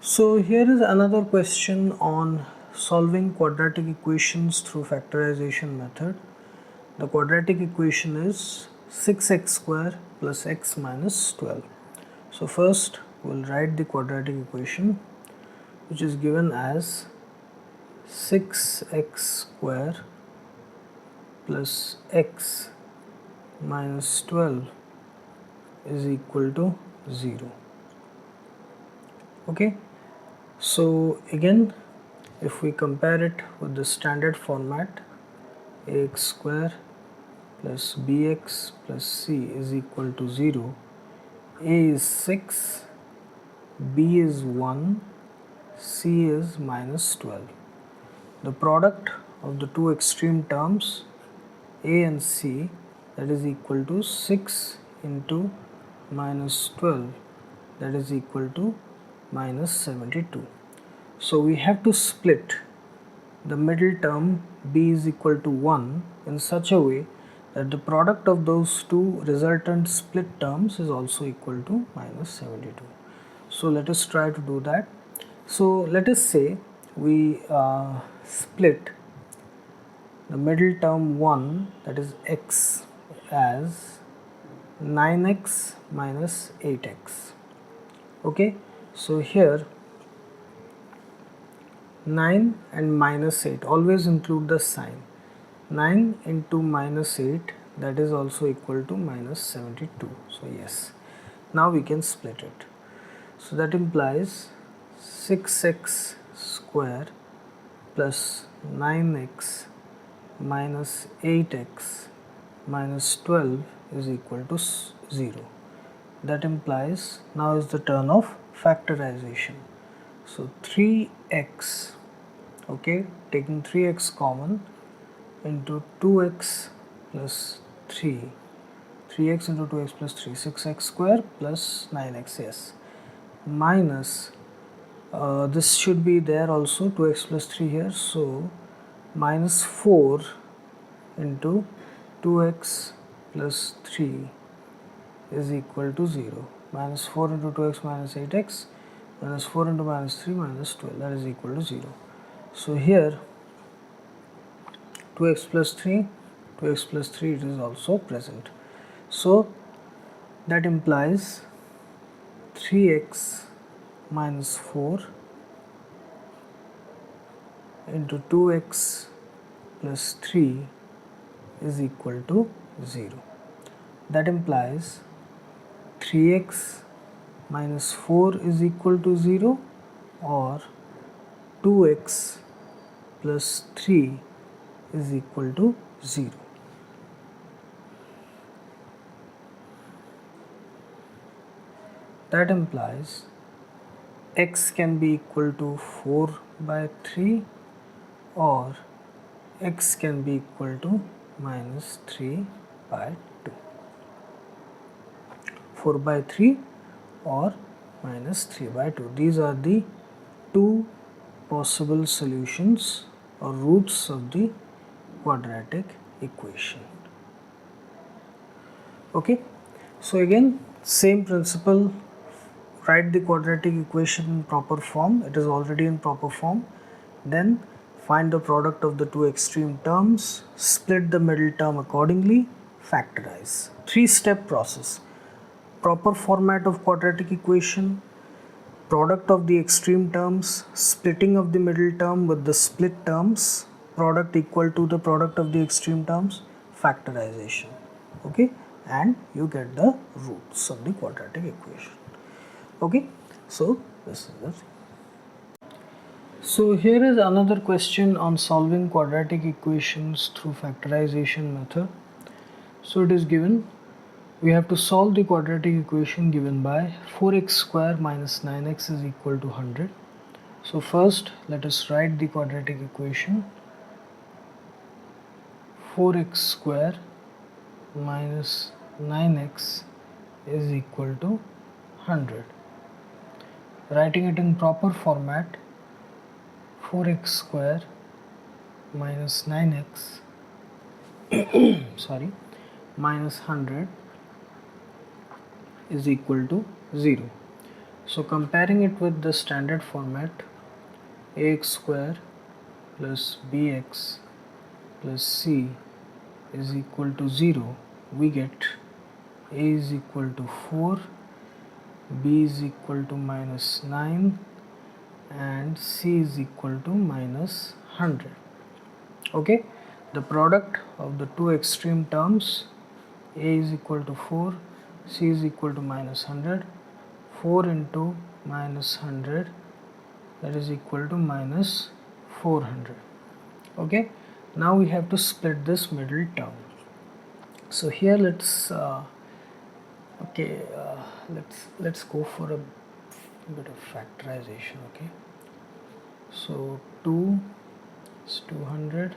So here is another question on solving quadratic equations through factorization method. The quadratic equation is 6x square plus x minus 12. So first we'll write the quadratic equation, which is given as 6x square plus x minus 12 is equal to 0. Okay, so again, if we compare it with the standard format, ax square plus bx plus c is equal to 0, a is 6, b is 1, c is minus 12. The product of the two extreme terms a and c, that is equal to 6 into minus 12, that is equal to minus 72. So we have to split the middle term b is equal to 1 in such a way that the product of those two resultant split terms is also equal to minus 72. So let us try to do that. So let us say we split the middle term 1, that is x, as 9x minus 8x. Okay, so here 9 and minus 8, always include the sign. 9 into minus 8, that is also equal to minus 72. So yes, now we can split it. So that implies 6x square plus 9x minus 8x minus 12 is equal to 0. That implies now is the turn of factorization. So 3x, okay, taking 3x common, into 2x plus 3, 3x into 2x plus 3, 6x square plus 9x, yes, minus, this should be there also, 2x plus 3 here, so minus 4 into 2x plus 3 is equal to 0. Minus 4 into 2x minus 8x minus 4 into minus 3 minus 12, that is equal to 0. So here 2x plus 3, 2x plus 3, it is also present. So that implies 3x minus 4 into 2x plus 3 is equal to 0. That implies 3x minus 4 is equal to 0, or 2x plus 3 is equal to 0. That implies x can be equal to 4 by 3, or x can be equal to minus 3 by 2. 4 by 3 or minus 3 by 2. These are the two possible solutions or roots of the quadratic equation. Okay, so again, same principle, write the quadratic equation in proper form. It is already in proper form. Then find the product of the two extreme terms, split the middle term accordingly, factorize. Three-step process: proper format of quadratic equation, product of the extreme terms, splitting of the middle term with the split terms, product equal to the product of the extreme terms, factorization. Okay, and you get the roots of the quadratic equation. Okay, so this is the thing. So here is another question on solving quadratic equations through factorization method. So it is given, we have to solve the quadratic equation given by 4x square minus 9x is equal to 100. So first let us write the quadratic equation. 4x square minus 9x is equal to 100. Writing it in proper format, 4x square minus 9x sorry, minus 100 is equal to 0. So comparing it with the standard format, ax square plus bx plus c is equal to 0, we get a is equal to 4, b is equal to minus 9 and c is equal to minus 100. Okay, the product of the two extreme terms, a is equal to 4, c is equal to minus 100, 4 into minus 100, that is equal to minus 400. Okay, now we have to split this middle term. So here let's let's go for a bit of factorization. Okay, so 2 is 200,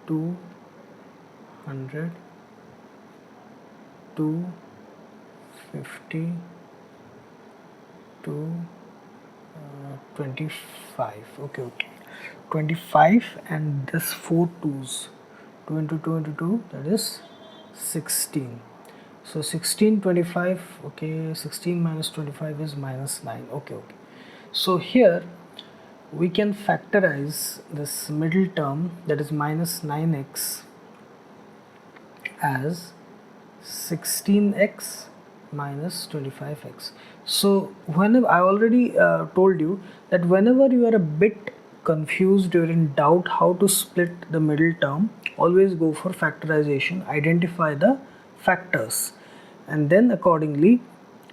200, 250, 25. Okay, 25, and this 4 2's, 2 into 2 into 2, that is 16. So 16, 25. Okay, 16 minus 25 is minus 9. Okay. So here we can factorize this middle term, that is minus 9x, as 16x minus 25x. So whenever, I already told you that whenever you are a bit confused, you're in doubt how to split the middle term, always go for factorization, identify the factors, and then accordingly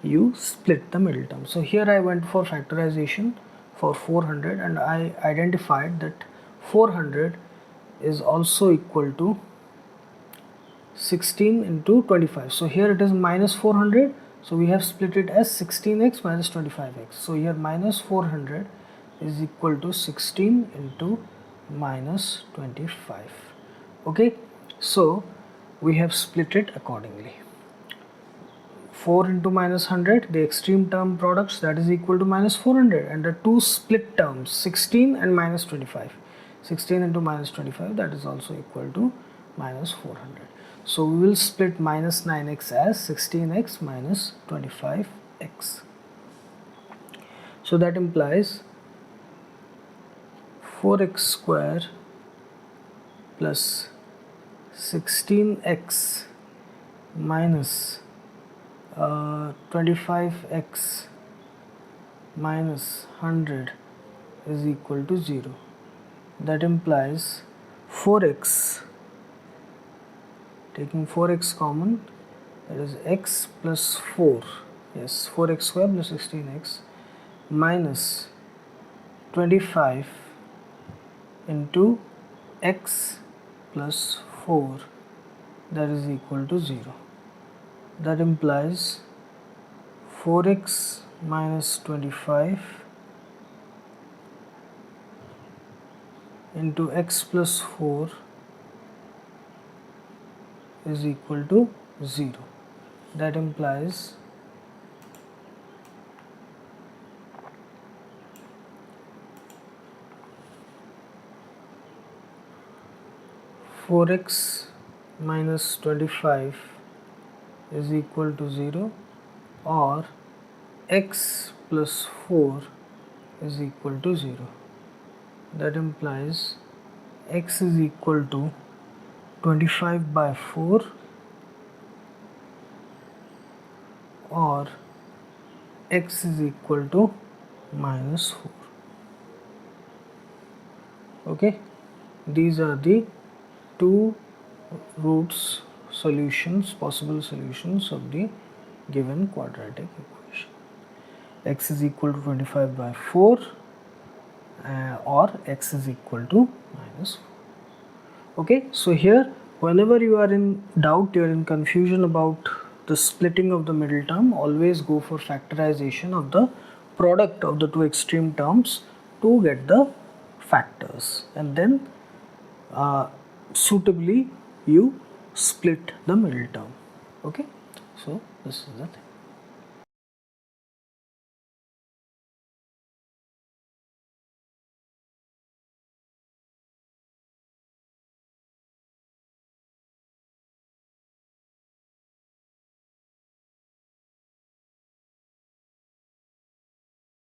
you split the middle term. So here I went for factorization for 400 and I identified that 400 is also equal to 16 into 25. So here it is minus 400, so we have split it as 16x minus 25x. So here minus 400 is equal to 16 into minus 25. Okay, so we have split it accordingly. 4 into minus 100, the extreme term products, that is equal to minus 400, and the two split terms 16 and minus 25, 16 into minus 25, that is also equal to minus 400. So we will split minus 9x as 16x minus 25x. So that implies 4x square plus 16x minus 25x minus 100 is equal to 0. That implies 4x, taking 4x common, that is x plus 4, yes, 4x square plus 16x minus 25 into x plus 4, that is equal to 0. That implies 4x minus 25 into x plus 4 is equal to 0. That implies 4x minus 25 is equal to 0, or x plus 4 is equal to 0. That implies x is equal to 25 by 4, or x is equal to minus 4. Okay, these are the two roots solutions, possible solutions of the given quadratic equation. X is equal to 25 by 4 or x is equal to minus 4. Okay, so here whenever you are in doubt, you are in confusion about the splitting of the middle term, always go for factorization of the product of the two extreme terms to get the factors, and then suitably you split the middle term. Okay, so this is the thing.